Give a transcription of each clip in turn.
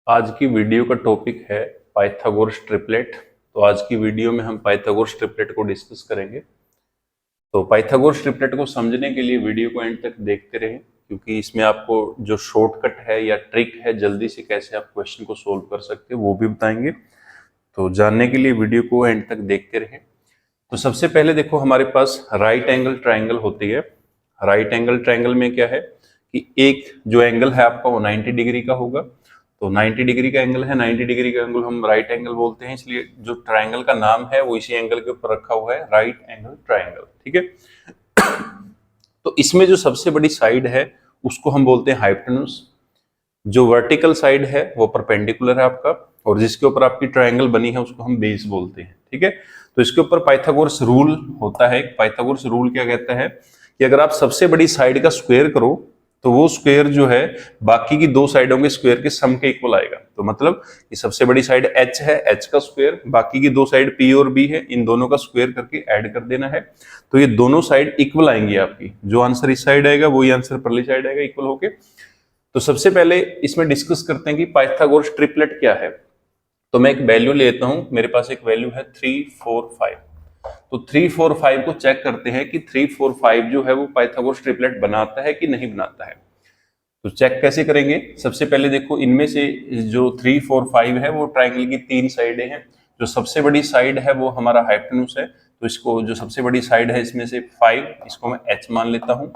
आज की वीडियो का टॉपिक है पाइथागोरस ट्रिपलेट। तो आज की वीडियो में हम पाइथागोरस ट्रिपलेट को डिस्कस करेंगे। तो पाइथागोरस ट्रिपलेट को समझने के लिए वीडियो को एंड तक देखते रहें, क्योंकि इसमें आपको जो शॉर्टकट है या ट्रिक है जल्दी से कैसे आप क्वेश्चन को सोल्व कर सकते हैं वो भी बताएंगे। तो जानने के लिए वीडियो को एंड तक देखते रहें। तो सबसे पहले देखो, हमारे पास राइट एंगल ट्राइंगल होती है। राइट एंगल ट्राइंगल में क्या है कि एक जो एंगल है आपका वो 90 डिग्री का होगा। तो 90 डिग्री का एंगल है, 90 डिग्री का एंगल हम राइट एंगल बोलते हैं, इसलिए जो ट्राइंगल का नाम है वो इसी एंगल के ऊपर रखा हुआ है, राइट एंगल ट्राइंगल। ठीक है। तो इसमें जो सबसे बड़ी साइड है उसको हम बोलते हैं हाइपोटेन्यूज। जो वर्टिकल साइड है वो परपेंडिकुलर है आपका, और जिसके ऊपर आपकी ट्राइंगल बनी है उसको हम बेस बोलते हैं। ठीक है। तो इसके ऊपर पाइथागोरस रूल होता है। पाइथागोरस रूल क्या कहता है कि अगर आप सबसे बड़ी साइड का स्क्वायर करो तो वो स्क्वायर जो है बाकी की दो साइडों के स्क्वायर के सम के इक्वल आएगा। तो मतलब कि सबसे बड़ी साइड h है, h का स्क्वायर, बाकी की दो साइड p और b है, इन दोनों का स्क्वायर करके ऐड कर देना है। तो ये दोनों साइड इक्वल आएंगी आपकी। जो आंसर इस साइड आएगा वही आंसर परली साइड आएगा, इक्वल होके। तो सबसे पहले इसमें डिस्कस करते हैं कि पाइथागोरस ट्रिपलेट क्या है। तो मैं एक वैल्यू लेता हूं, मेरे पास एक वैल्यू है 3, 4, 5। तो 3, 4, 5 को चेक करते हैं कि 3, 4, 5 जो है वो पाइथागोरस ट्रिपलेट बनाता है कि नहीं बनाता है। तो चेक कैसे करेंगे? सबसे पहले देखो, इनमें से जो 3, 4, 5 है वो ट्राइंगल की तीन साइडें हैं। जो सबसे बड़ी साइड है वो हमारा हाइपोटेन्यूज है, तो इसको जो सबसे बड़ी साइड है इसमें से 5, इसको मैं h मान लेता हूं।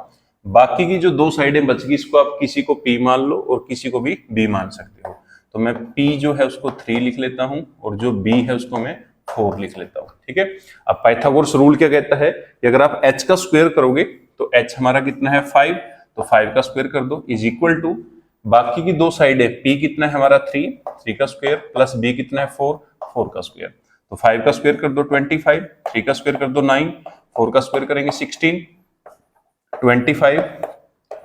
बाकी की जो दो साइडें बच गई इसको आप किसी को p मान लो और किसी को भी b मान सकते हो। तो मैं p जो है उसको 3 लिख लेता हूं और जो b है उसको मैं 4 लिख लेता हूं। ठीक है। अब पाइथागोरस रूल क्या कहता है कि अगर आप h का स्क्वायर करोगे तो h हमारा कितना है 5, तो 5 का स्क्वायर कर दो इज इक्वल टू बाकी की दो साइड है, p कितना है हमारा 3, 3 का स्क्वायर प्लस b कितना है 4, 4 का स्क्वायर। तो 5 का स्क्वायर कर दो 25, 3 का स्क्वायर कर दो 9, 4 का स्क्वायर करेंगे 16, 25,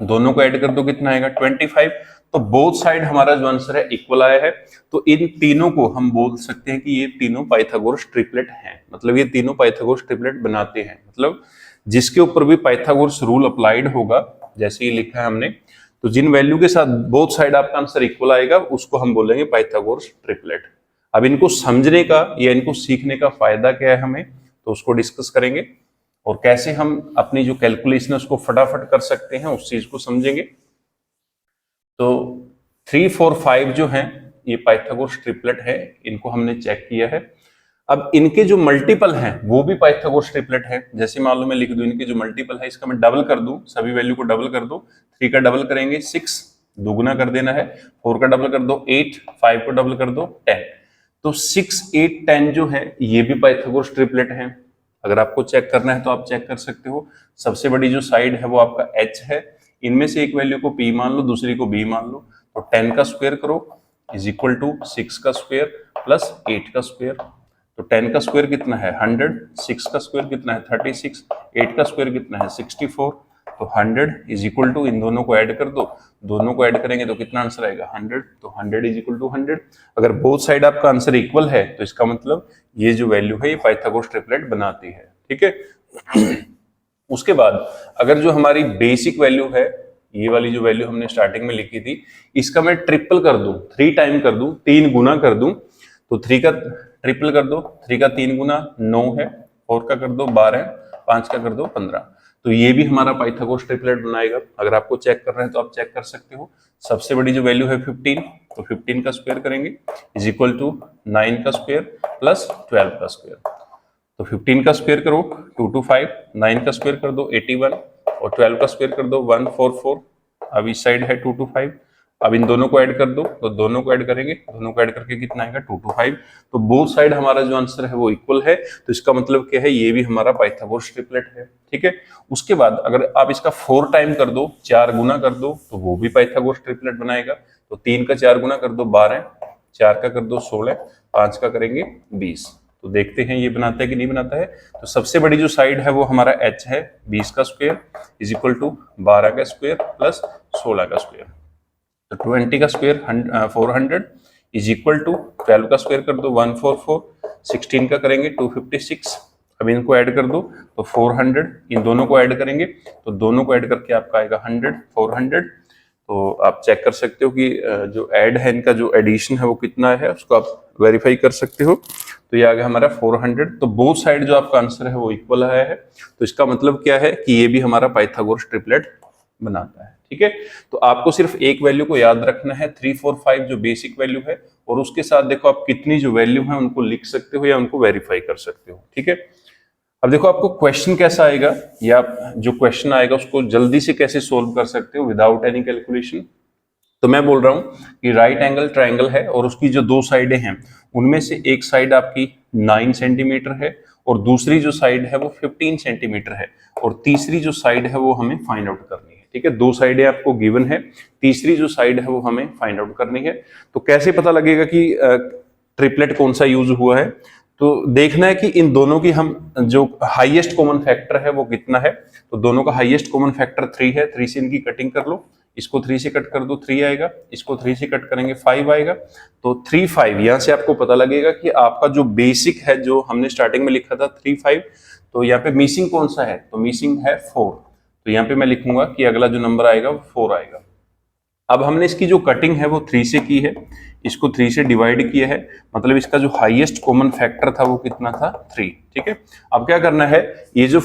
दोनों को ऐड कर दो कितना आएगा 25। तो बोथ साइड हमारा जो आंसर है इक्वल आया है। तो इन तीनों को हम बोल सकते हैं कि ये तीनों पाइथागोरस ट्रिपलेट हैं। मतलब ये तीनों पाइथागोरस ट्रिपलेट बनाते हैं। मतलब जिसके ऊपर भी पाइथागोरस रूल अप्लाइड होगा, जैसे ये लिखा है हमने, तो जिन वैल्यू के साथ बोथ साइड आपका आंसर इक्वल आएगा उसको हम बोलेंगे पाइथागोरस ट्रिपलेट। अब इनको समझने का या इनको सीखने का फायदा क्या है हमें, तो उसको डिस्कस करेंगे, और कैसे हम अपनी जो कैलकुलेशन है उसको फटाफट कर सकते हैं उस चीज को समझेंगे। तो 3, 4, 5 जो हैं ये पाइथागोरस ट्रिपलेट है, इनको हमने चेक किया है। अब इनके जो मल्टीपल हैं वो भी पाइथागोरस ट्रिपलेट है। जैसे मान लो मैं लिख दूं इनके जो मल्टीपल है, इसका मैं डबल कर दूं, सभी वैल्यू को डबल कर दो। 3 का डबल करेंगे 6, दुगुना कर देना है। 4 का डबल कर दो 8, 5 को डबल कर दो 10। तो 6, 8, 10 जो है ये भी पाइथागोरस ट्रिपलेट है। अगर आपको चेक करना है तो आप चेक कर सकते हो। सबसे बड़ी जो साइड है वो आपका h है, इनमें से एक वैल्यू को p मान लो, दूसरी को b मान लो। तो 10 का स्क्वायर करो इज इक्वल टू 6 का स्क्वायर प्लस 8 का स्क्वायर। तो 10 का स्क्वायर कितना है 100, 6 का स्क्वायर कितना है 36, 8 का स्क्वायर कितना है 64। तो 100 इज इक्वल टू, इन दोनों को ऐड कर दो, दोनों को ऐड करेंगे तो कितना आंसर आएगा 100। तो 100 इज इक्वल टू 100। अगर बोथ साइड आपका आंसर इक्वल है तो इसका मतलब ये जो वैल्यू है ये पाइथागोरस ट्रिपलेट बनाती है। ठीक है। उसके बाद अगर जो हमारी बेसिक वैल्यू है, ये वाली जो वैल्यू हमने स्टार्टिंग में लिखी थी, इसका मैं ट्रिपल कर दूं, 3 टाइम कर दूं, 3 गुना कर दूं, तो 3 का ट्रिपल कर दो, 3 का 3 गुना 9 है, 4 का कर दो 12, 5 का कर दो 15। तो ये भी हमारा पाइथागोरस ट्रिपलेट बनाएगा। अगर आपको चेक कर रहे हैं तो आप चेक कर सकते हो। सबसे बड़ी जो वैल्यू है 15, तो 15 का स्क्वायर करेंगे इज इक्वल टू 9 का स्क्वायर प्लस 12 का स्क्वायर। तो 15 का स्क्वायर करो 225, 9 का स्क्वायर कर दो 81 और 12 का स्क्वायर कर दो 144। अब इस साइड है 225, अब इन दोनों को ऐड कर दो, तो दोनों को ऐड करेंगे, दोनों को ऐड करके कितना आएगा 225। तो बोथ साइड हमारा जो आंसर है वो इक्वल है। तो इसका मतलब क्या है, ये भी हमारा पाइथागोरस ट्रिपलेट है। ठीक है। उसके बाद अगर आप इसका 4 टाइम कर दो, 4 गुना कर दो, तो वो भी पाइथागोरस ट्रिपलेट बनाएगा। तो 3 का 4 गुना कर दो 12, 4 का कर दो 16, 5 का करेंगे 20। तो देखते हैं ये बनाता है कि नहीं बनाता है। तो सबसे बड़ी जो साइड है वो हमारा h है, 20 का स्क्वायर इज इक्वल टू 12 का स्क्वायर प्लस 16 का स्क्वायर। तो 20 का स्क्वायर 400 इज इक्वल टू 12 का स्क्वायर कर दो 144, 16 का करेंगे 256। अब इनको ऐड कर दो तो 400, इन दोनों को ऐड करेंगे तो दोनों को ऐड करके आपका आएगा 100, 400। तो आप चेक कर सकते हो कि जो ऐड है इनका जो एडिशन है वो कितना है, उसको आप वेरीफाई कर सकते हो। तो ये आ गया हमारा 400। तो बोथ साइड जो आपका आंसर है वो इक्वल आया है। तो इसका मतलब क्या है कि ये भी हमारा पाइथागोरस ट्रिपलेट बनाता है। ठीक है, तो आपको सिर्फ एक वैल्यू को याद रखना है 3, 4, 5 जो बेसिक वैल्यू है, और उसके साथ देखो आप कितनी जो वैल्यू है उनको लिख सकते हो या उनको वेरीफाई कर सकते हो। ठीक है, अब देखो आपको क्वेश्चन कैसा आएगा, या जो क्वेश्चन आएगा उसको जल्दी से कैसे सोल्व कर सकते हो विदाउट एनी कैलकुलेशन। तो मैं बोल रहा हूं कि राइट एंगल ट्रायंगल है और उसकी जो दो साइडें हैं उनमें से एक साइड आपकी 9 सेंटीमीटर है और दूसरी जो साइड है वो 15 सेंटीमीटर है, और तीसरी जो साइड है वो हमें फाइंड आउट करनी है। ठीक है, दो साइडें आपको गिवन है, तीसरी जो साइड है वो हमें फाइंड आउट करनी है। तो कैसे पता लगेगा कि ट्रिपलेट कौन सा यूज हुआ है? तो देखना है कि इन दोनों की हम जो हाईएस्ट कॉमन फैक्टर है वो कितना है। तो दोनों का हाईएस्ट कॉमन फैक्टर 3 है, 3 से इनकी कटिंग कर लो, इसको 3 से कट कर दो 3 आएगा, इसको 3 से कट करेंगे 5 आएगा। तो 3, 5 यहां से आपको पता लगेगा कि आपका जो बेसिक है जो हमने स्टार्टिंग में लिखा था 3, 5, तो यहाँ पे मिसिंग कौन सा है? तो मिसिंग है 4। तो यहाँ पे मैं लिखूंगा कि अगला जो नंबर आएगा वो 4 आएगा। अब हमने इसकी जो कटिंग है वो 3 से की है, इसको 3 से डिवाइड किया है, मतलब इसका जो हाईएस्ट कॉमन फैक्टर था वो कितना था? 3। ठीक है, अब क्या करना है, ये जो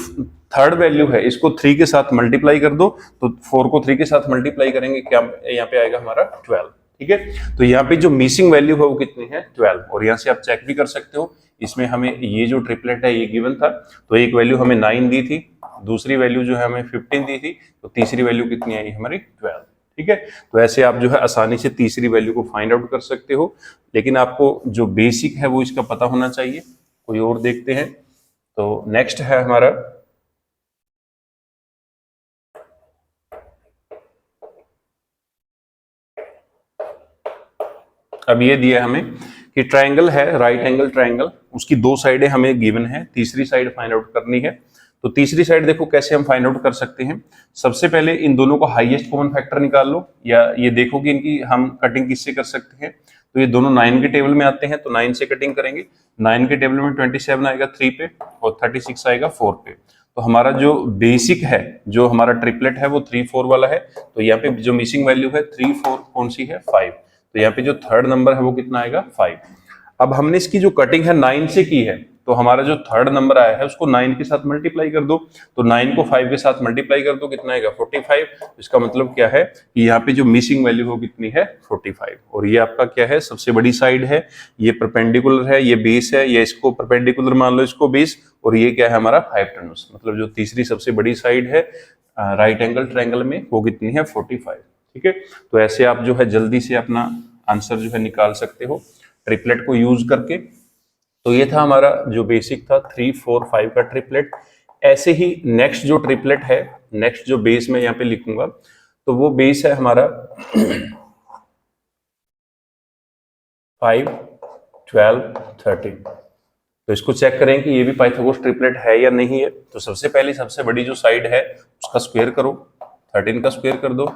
थर्ड वैल्यू है इसको 3 के साथ मल्टीप्लाई कर दो। तो 4 को 3 के साथ मल्टीप्लाई करेंगे, क्या यहाँ पे आएगा हमारा 12। ठीक है, तो यहाँ पे जो मिसिंग वैल्यू है वो कितनी है? 12। और यहाँ से आप चेक भी कर सकते हो, इसमें हमें ये जो ट्रिपलेट है ये गिवन था, तो एक वैल्यू हमें 9 दी थी, दूसरी वैल्यू जो है हमें 15 दी थी, तो तीसरी वैल्यू कितनी आई हमारी? 12। ठीक है, तो ऐसे आप जो है आसानी से तीसरी वैल्यू को फाइंड आउट कर सकते हो, लेकिन आपको जो बेसिक है वो इसका पता होना चाहिए। कोई और देखते हैं, तो नेक्स्ट है हमारा अब ये दिया हमें कि ट्रायंगल है, राइट एंगल ट्रायंगल, उसकी दो साइडें हमें गिवन है, तीसरी साइड फाइंड आउट करनी है। तो तीसरी साइड देखो कैसे हम फाइंड आउट कर सकते हैं। सबसे पहले इन दोनों का हाईएस्ट कॉमन फैक्टर निकाल लो, या ये देखो कि इनकी हम कटिंग किससे कर सकते हैं। तो ये दोनों 9 के टेबल में आते हैं, तो 9 से कटिंग करेंगे। 9 के टेबल में 27 आएगा 3 पे, और 36 आएगा 4 पे। तो हमारा जो बेसिक है, जो हमारा ट्रिपलेट है वो 3, 4 वाला है। तो यहाँ पे जो मिसिंग वैल्यू है 3, 4 कौन सी है? 5। तो यहाँ पे जो थर्ड नंबर है वो कितना आएगा? 5। अब हमने इसकी जो कटिंग है 9 से की है, तो हमारा जो थर्ड नंबर आया है उसको 9 के साथ मल्टीप्लाई कर दो। तो 9 को 5 के साथ मल्टीप्लाई कर दो, कितना आएगा? 45। इसका मतलब क्या है कि यहाँ पे जो मिसिंग वैल्यू हो कितनी है? 45। और ये आपका क्या है? सबसे बड़ी साइड है, ये परपेंडिकुलर है, ये बेस है, ये इसको परपेंडिकुलर मान लो, इसको बेस, और ये क्या है हमारा? हाइपोटेन्यूज। मतलब जो तीसरी सबसे बड़ी साइड है राइट एंगल ट्रायंगल में वो कितनी है? 45। ठीक है, तो ऐसे आप जो है जल्दी से अपना आंसर जो है निकाल सकते हो ट्रिपलेट को यूज करके। तो ये था हमारा जो बेसिक था 3, 4, 5 का ट्रिपलेट। ऐसे ही नेक्स्ट जो ट्रिपलेट है, नेक्स्ट जो बेस में यहाँ पे लिखूंगा, तो वो बेस है हमारा 5, 12, 13। तो इसको चेक करें कि ये भी पाइथागोरस ट्रिपलेट है या नहीं है। तो सबसे पहले सबसे बड़ी जो साइड है उसका स्क्वायर करो, 13 का स्क्वायर कर दो,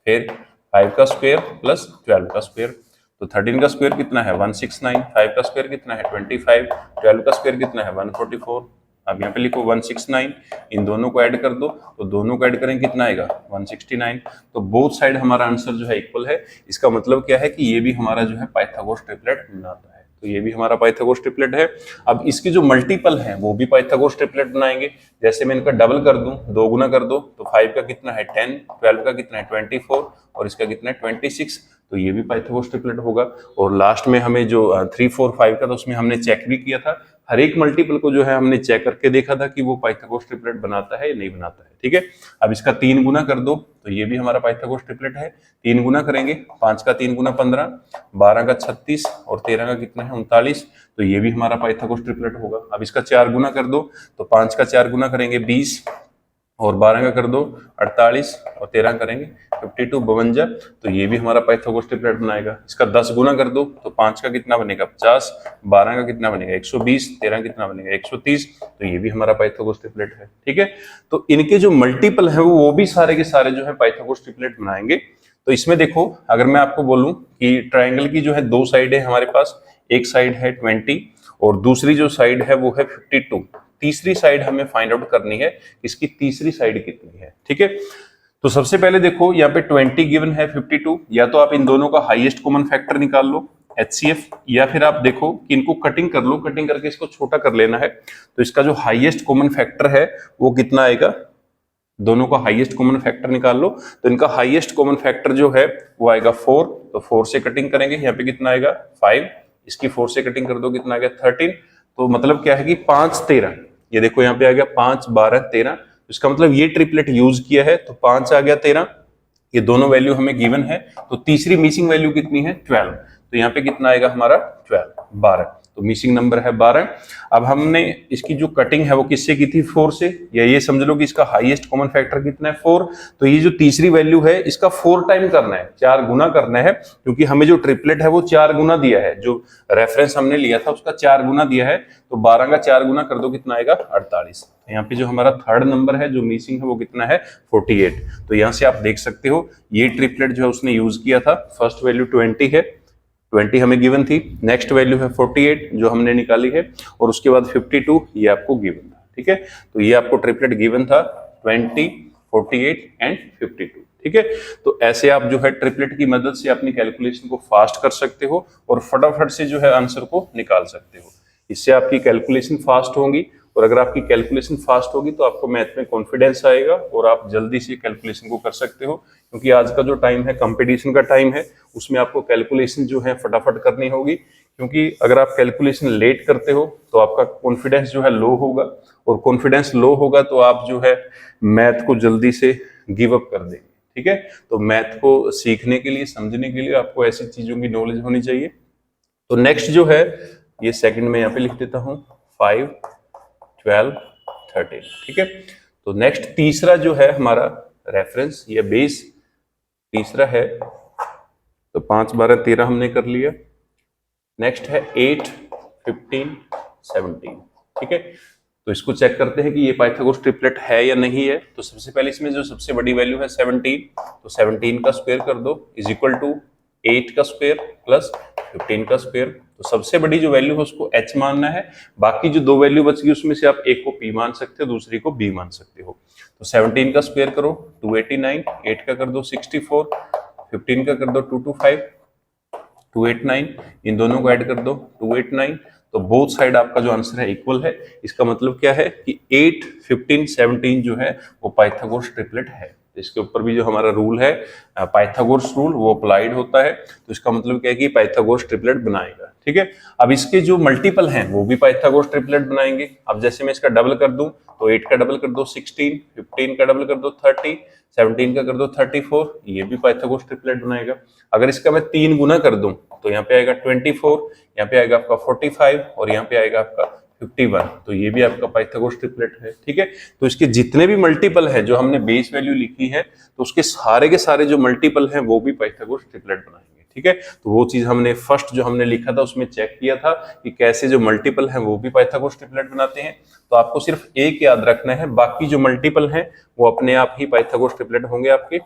फिर 5 का स्क्वायर प्लस 12 का स्क्वायर। तो 13 का स्क्वायर कितना है? 169। 5 का स्क्वायर कितना है? 25। 12 का स्क्वायर कितना है? 144। अब यहाँ पे लिखो 169, इन दोनों को ऐड कर दो, तो दोनों को ऐड करेंगे कितना आएगा? 169। तो बोथ साइड हमारा आंसर जो है इक्वल है। इसका मतलब क्या है कि ये भी हमारा जो है पाइथागोरस ट्रिपलेट बनाता है। तो ये भी हमारा पाइथागोरस ट्रिपलेट है। अब इसकी जो मल्टीपल है वो भी पाइथागोरस ट्रिपलेट बनाएंगे। जैसे मैं इनका डबल कर दूं, 2 गुना कर दो, तो 5 का कितना है? 10, 12 का कितना है? 24, और इसका कितना है? 26। तो ये भी पाइथागोरस ट्रिपलेट होगा। और लास्ट में हमें जो 3, 4, 5 का था उसमें हमने चेक भी किया था, हर एक मल्टीपल को जो है हमने चेक करके देखा था कि वो पाइथागोरस ट्रिपलेट बनाता है या नहीं बनाता है। ठीक है, अब इसका 3 गुना कर दो, तो ये भी हमारा पाइथागोरस ट्रिपलेट है। 3 गुना करेंगे, 5 का 3 गुना 15, 12 का 36, और 13 का कितना है? 39। तो ये भी हमारा पाइथागोरस ट्रिपलेट होगा। अब इसका 4 गुना कर दो, तो 5 का 4 गुना करेंगे 20, और 12 का कर दो 48, और 13 करेंगे 52, 52। तो ये भी हमारा पाइथागोरस ट्रिपलेट बनाएगा। इसका 10 गुना कर दो, तो 5 का कितना बनेगा? 50, 12 का कितना बनेगा? 120, 13 कितना बनेगा? 130। तो ये भी हमारा पाइथागोरस ट्रिपलेट है। ठीक है, तो इनके जो मल्टीपल है वो भी सारे के सारे जो है पाइथागोरस ट्रिपलेट बनाएंगे। तो इसमें देखो, अगर मैं आपको बोलूं कि ट्राइंगल की जो है दो साइड है हमारे पास, एक साइड है 20 और दूसरी जो साइड है वो है 52। तीसरी साइड हमें फाइंड आउट करनी है, इसकी तीसरी साइड कितनी है। ठीक है, तो सबसे पहले देखो यहाँ पे 20 गिवन है, 52, या तो आप इन दोनों का हाईएस्ट कॉमन फैक्टर निकाल लो HCF, या फिर आप देखो कि इनको कटिंग कर लो, कटिंग करके इसको छोटा कर लेना है। तो इसका जो हाईएस्ट कॉमन फैक्टर है वो कितना आएगा, दोनों का हाईएस्ट कॉमन फैक्टर निकाल लो। तो इनका हाईएस्ट कॉमन फैक्टर जो है वो आएगा 4, तो 4 से कटिंग करेंगे, यहाँ पे कितना आएगा 5, इसकी 4 से कटिंग कर दो कितना आएगा 13। तो मतलब क्या है कि 5 13, ये देखो यहाँ पे आ गया 5 12 13, इसका मतलब ये ट्रिपलेट यूज किया है, तो 5 आ गया 13, ये दोनों वैल्यू हमें गिवन है। तो तीसरी मिसिंग वैल्यू कितनी है 12, तो यहाँ पे कितना आएगा हमारा 12 तो मिसिंग नंबर है 12। अब हमने इसकी जो कटिंग है वो किससे की थी 4 से, या ये समझ लो कि इसका हाईएस्ट कॉमन फैक्टर कितना है 4। तो ये जो तीसरी वैल्यू है इसका 4 टाइम करना है, 4 गुना करना है, क्योंकि हमें जो ट्रिपलेट है वो 4 गुना दिया है, जो रेफरेंस हमने लिया था उसका 4 गुना दिया है। तो 12 का 4 गुना कर दो कितना आएगा 48। तो यहाँ पे जो हमारा थर्ड नंबर है जो मिसिंग है वो कितना है 48। तो यहाँ से आप देख सकते हो ये ट्रिपलेट जो है उसने यूज किया था, फर्स्ट वैल्यू 20 है, 20 हमें गिवन थी, नेक्स्ट वैल्यू है 48 जो हमने निकाली है, और उसके बाद 52 ये आपको गिवन था। ठीक है, तो ये आपको ट्रिपलेट गिवन था 20, 48 एंड 52। ठीक है, तो ऐसे आप जो है ट्रिपलेट की मदद से अपनी कैलकुलेशन को फास्ट कर सकते हो और फटाफट से जो है आंसर को निकाल सकते हो। इससे आपकी कैलकुलेशन फास्ट होगी, और अगर आपकी कैलकुलेशन फास्ट होगी तो आपको मैथ में कॉन्फिडेंस आएगा और आप जल्दी से कैलकुलेशन को कर सकते हो। क्योंकि आज का जो टाइम है कंपटीशन का टाइम है, उसमें आपको कैलकुलेशन जो है फटाफट करनी होगी, क्योंकि अगर आप कैलकुलेशन लेट करते हो तो आपका कॉन्फिडेंस जो है लो होगा, और कॉन्फिडेंस लो होगा तो आप जो है मैथ को जल्दी से गिव अप कर देंगे। ठीक है, तो मैथ को सीखने के लिए, समझने के लिए आपको ऐसी चीजों की नॉलेज होनी चाहिए। तो नेक्स्ट जो है ये सेकंड में यहाँ पे लिख देता हूँ 5, 12, 13। ठीक है, तो नेक्स्ट तीसरा जो है हमारा रेफरेंस या बेस तीसरा है, तो 5 12 13 हमने कर लिया। नेक्स्ट है 8, 15, 17। ठीक है, तो इसको चेक करते हैं कि ये पाइथागोरस ट्रिपलेट है या नहीं है। तो सबसे पहले इसमें जो सबसे बड़ी वैल्यू है 17, तो 17 का स्क्वायर कर दो इज इक्वल टू 8 का स्क्वायर प्लस 15 का स्क्वायर। तो सबसे बड़ी जो वैल्यू है उसको h मानना है, बाकी जो दो वैल्यू बच गई उसमें से आप एक को p मान सकते हो, दूसरी को b मान सकते हो। तो 17 का स्क्वायर करो 289, 8 का कर दो 64, 15 का कर दो 225, 289, इन दोनों को ऐड कर दो 289। तो बोथ साइड आपका जो आंसर है इक्वल है। इसका मतलब क्या है कि 8, 15, 17 जो है वो पाइथागोरस ट्रिपलेट है। इसके ऊपर भी जो हमारा रूल है पाइथागोरस रूल वो अप्लाइड होता है। तो इसका मतलब क्या है कि पाइथागोरस ट्रिपलेट बनाएगा। ठीक है, अब इसके जो मल्टीपल हैं वो भी पाइथागोरस ट्रिपलेट बनाएंगे। अब जैसे मैं इसका डबल कर दूं तो 8 का डबल कर दो 16, 15 का डबल कर दो 30, 17 का कर दो 34, ये भी पाइथागोरस ट्रिपलेट बनाएगा। अगर इसका मैं 3 गुना कर दूं तो यहाँ पे आएगा 24, यहाँ पे आएगा आपका 45 और यहाँ पे आएगा आपका 51, तो ये भी आपका पाइथागोरस ट्रिपलेट है। ठीक है, तो इसके जितने भी मल्टीपल है जो हमने बेस वैल्यू लिखी है, तो उसके सारे के सारे जो मल्टीपल हैं वो भी पाइथागोरस ट्रिपलेट बनाएंगे। ठीक है, तो वो चीज हमने फर्स्ट जो हमने लिखा था उसमें चेक किया था कि कैसे जो मल्टीपल हैं वो भी पाइथागोरस ट्रिपलेट बनाते हैं। तो आपको सिर्फ एक याद रखना है, बाकी जो मल्टीपल हैं वो अपने आप ही पाइथागोरस ट्रिपलेट होंगे आपके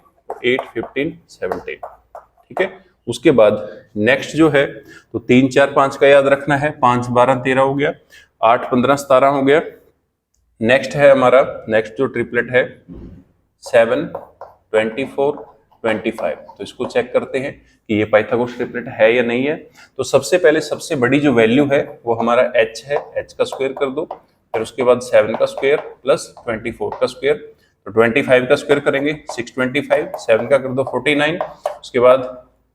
8, 15, 17। ठीक है, उसके बाद नेक्स्ट जो है तो 3, 4, 5 का याद रखना है। 5 12 13 हो गया, 8 15 17 हो गया। नेक्स्ट है हमारा नेक्स्ट जो ट्रिपलेट है 7, 24, 25। तो इसको चेक करते हैं कि ये पाइथागोरस ट्रिपलेट है या नहीं है। तो सबसे पहले सबसे बड़ी जो वैल्यू है वो हमारा h है, h का स्क्वायर कर दो, फिर उसके बाद 7 का स्क्वायर प्लस 24 का स्क्वायर। तो 25 का स्क्वायर करेंगे 625, 7 का कर दो 49, उसके बाद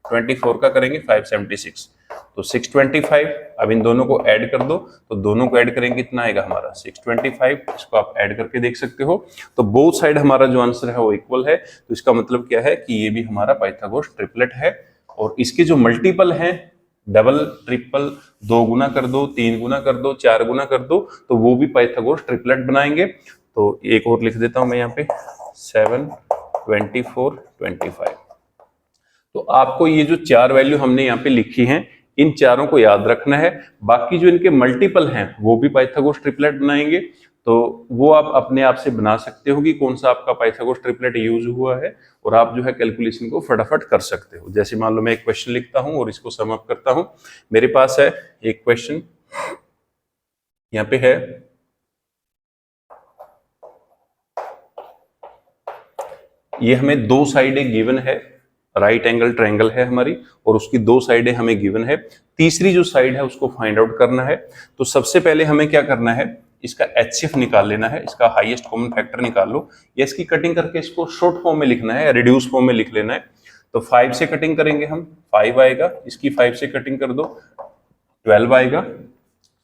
24 का करेंगे 576, तो 625। अब इन दोनों को ऐड कर दो, तो दोनों को ऐड करेंगे कितना आएगा हमारा 625। इसको आप ऐड करके देख सकते हो। तो बोथ साइड हमारा जो आंसर है वो इक्वल है। तो इसका मतलब क्या है कि ये भी हमारा पाइथागोरस ट्रिपलेट है। और इसके जो मल्टीपल हैं डबल, ट्रिपल, 2 गुना कर दो, 3 गुना कर दो, 4 गुना कर दो, तो वो भी पाइथागोरस ट्रिपलेट बनाएंगे। तो एक और लिख देता हूं मैं यहाँ पे 7, 24, 25। तो आपको ये जो 4 वैल्यू हमने यहाँ पे लिखी हैं इन चारों को याद रखना है। बाकी जो इनके मल्टीपल हैं वो भी पाइथागोरस ट्रिपलेट बनाएंगे। तो वो आप अपने आप से बना सकते हो कि कौन सा आपका पाइथागोरस ट्रिपलेट यूज हुआ है, और आप जो है कैलकुलेशन को फटाफट कर सकते हो। जैसे मान लो मैं एक क्वेश्चन लिखता हूं और इसको सम अप करता हूं। मेरे पास है एक क्वेश्चन यहाँ पे है ये हमें दो साइडें गिवन है, राइट एंगल ट्रायंगल है हमारी और उसकी दो साइडें हमें गिवन है। तीसरी जो साइड है उसको फाइंड आउट करना है। तो सबसे पहले हमें क्या करना है, इसका HCF निकाल लेना है, इसका हाईएस्ट कॉमन फैक्टर निकाल लो, या इसकी कटिंग करके इसको शॉर्ट फॉर्म में लिखना है, रिड्यूस फॉर्म में लिख लेना है। तो 5 से कटिंग करेंगे हम, 5 आएगा, इसकी 5 से कटिंग कर दो, 12 आएगा।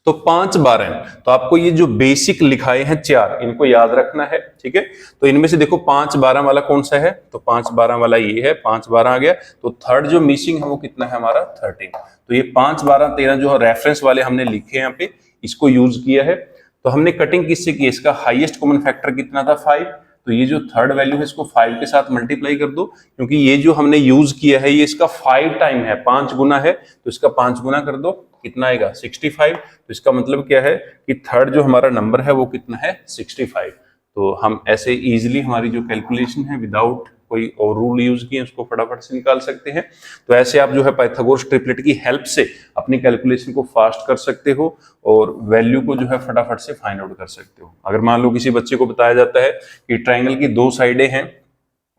तो 5 12, तो आपको ये जो बेसिक लिखाए हैं 4, इनको याद रखना है, ठीक है। तो इनमें से देखो 5 12 वाला कौन सा है, तो 5 12 वाला ये है, 5 12 आ गया। तो थर्ड जो मिसिंग है वो कितना है हमारा 13। तो ये 5 12 13 जो रेफरेंस वाले हमने लिखे यहाँ पे, इसको यूज किया है। तो हमने कटिंग किससे की, इसका हाईएस्ट कॉमन फैक्टर कितना था 5। तो ये जो थर्ड वैल्यू है इसको 5 के साथ मल्टीप्लाई कर दो, क्योंकि ये जो हमने यूज किया है ये इसका 5 टाइम है, 5 गुना है, तो इसका 5 गुना कर दो, कितना आएगा 65। तो इसका मतलब क्या है कि थर्ड जो हमारा नंबर है वो कितना है 65। तो हम ऐसे इजीली हमारी जो कैलकुलेशन है विदाउट कोई और रूल यूज किए उसको फटाफट से निकाल सकते हैं। तो ऐसे आप जो है पाइथागोरस ट्रिपलेट की हेल्प से अपनी कैलकुलेशन को फास्ट कर सकते हो और वैल्यू को जो है फटाफट से फाइंड आउट कर सकते हो। अगर मान लो किसी बच्चे को बताया जाता है कि ट्रायंगल की दो साइडें हैं,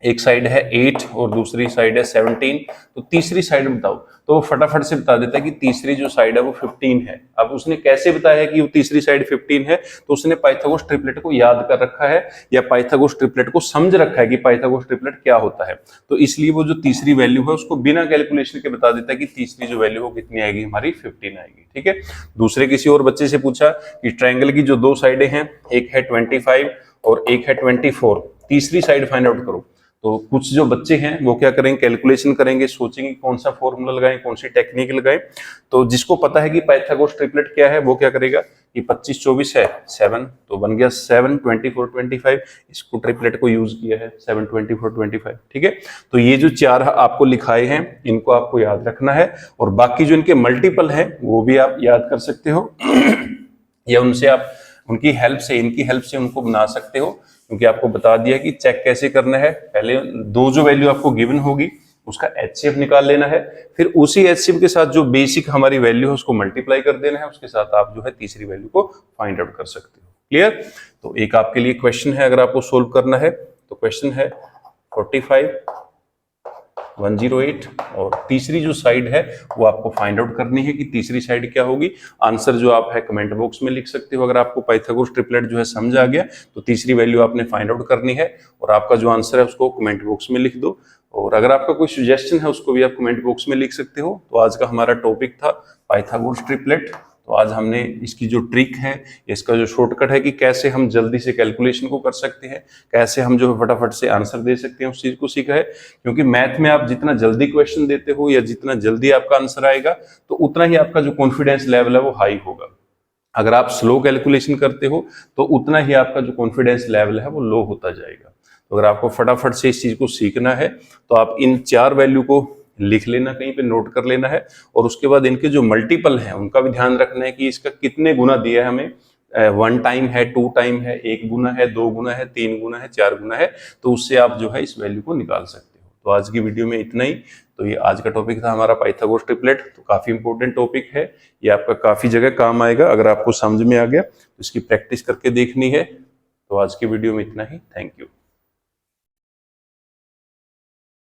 एक साइड है 8 और दूसरी साइड है 17, तो तीसरी साइड बताओ, तो वो फटाफट से बता देता है कि तीसरी जो साइड है वो 15 है। अब उसने कैसे बताया है कि वो तीसरी साइड 15 है, तो उसने पाइथागोरस ट्रिपलेट को याद कर रखा है या पाइथागोरस ट्रिपलेट को समझ रखा है कि पाइथागोरस ट्रिपलेट क्या होता है। तो इसलिए वो जो तीसरी वैल्यू है उसको बिना कैलकुलेशन के बता देता है कि तीसरी जो वैल्यू हो कितनी आएगी हमारी 15 आएगी, ठीक है। दूसरे किसी और बच्चे से पूछा कि ट्रायंगल की जो दो साइडें हैं, एक है 25 और एक है 24, तीसरी साइड फाइंड आउट करो। तो कुछ जो बच्चे हैं वो क्या करेंगे, कैलकुलेशन करेंगे, सोचेंगे कौन सा फॉर्मूला लगाएं, कौन सी टेक्निक लगाएं। तो जिसको पता है कि पाइथागोरस ट्रिपलेट क्या है वो क्या करेगा कि 25 24 है 7, तो बन गया 7 24 25, इसको ट्रिपलेट को यूज किया है 7 24 25, ठीक है। तो ये जो 4 आपको लिखाए हैं इनको आपको याद रखना है और बाकी जो इनके मल्टीपल हैं वो भी आप याद कर सकते हो या उनसे आप उनकी हेल्प से, इनकी हेल्प से उनको बना सकते हो, क्योंकि आपको बता दिया कि चेक कैसे करना है। पहले दो जो वैल्यू आपको गिवन होगी उसका HCF निकाल लेना है, फिर उसी HCF के साथ जो बेसिक हमारी वैल्यू है उसको मल्टीप्लाई कर देना है, उसके साथ आप जो है तीसरी वैल्यू को फाइंड आउट कर सकते हो। क्लियर। तो एक आपके लिए क्वेश्चन है, अगर आपको सोल्व करना है तो क्वेश्चन है 45 108 और तीसरी जो साइड है वो आपको फाइंड आउट करनी है कि तीसरी साइड क्या होगी। आंसर जो आप है कमेंट बॉक्स में लिख सकते हो। अगर आपको पाइथागोरस ट्रिपलेट जो है समझ आ गया तो तीसरी वैल्यू आपने फाइंड आउट करनी है और आपका जो आंसर है उसको कमेंट बॉक्स में लिख दो। और अगर आपका कोई सजेशन है उसको भी आप कमेंट बॉक्स में लिख सकते हो। तो आज का हमारा टॉपिक था पाइथागोरस ट्रिपलेट। तो आज हमने इसकी जो ट्रिक है, इसका जो शॉर्टकट है कि कैसे हम जल्दी से कैलकुलेशन को कर सकते हैं, कैसे हम जो है फटाफट से आंसर दे सकते हैं, उस चीज को सीखा है। क्योंकि मैथ में आप जितना जल्दी क्वेश्चन देते हो या जितना जल्दी आपका आंसर आएगा तो उतना ही आपका जो कॉन्फिडेंस लेवल है वो हाई होगा। अगर आप स्लो कैलकुलेशन करते हो तो उतना ही आपका जो कॉन्फिडेंस लेवल है वो लो होता जाएगा। तो अगर आपको फटाफट से इस चीज को सीखना है तो आप इन 4 वैल्यू को लिख लेना, कहीं पे नोट कर लेना है और उसके बाद इनके जो मल्टीपल हैं उनका भी ध्यान रखना है कि इसका कितने गुना दिया है हमें। 1 टाइम है, 2 टाइम है, 1 गुना है, 2 गुना है, 3 गुना है, 4 गुना है। तो उससे आप जो है इस वैल्यू को निकाल सकते हो। तो आज की वीडियो में इतना ही। तो ये आज का टॉपिक था हमारा पाइथागोरस ट्रिपलेट। तो काफी इंपॉर्टेंट टॉपिक है, ये आपका काफी जगह काम आएगा। अगर आपको समझ में आ गया तो इसकी प्रैक्टिस करके देखनी है। तो आज की वीडियो में इतना ही। Thank you.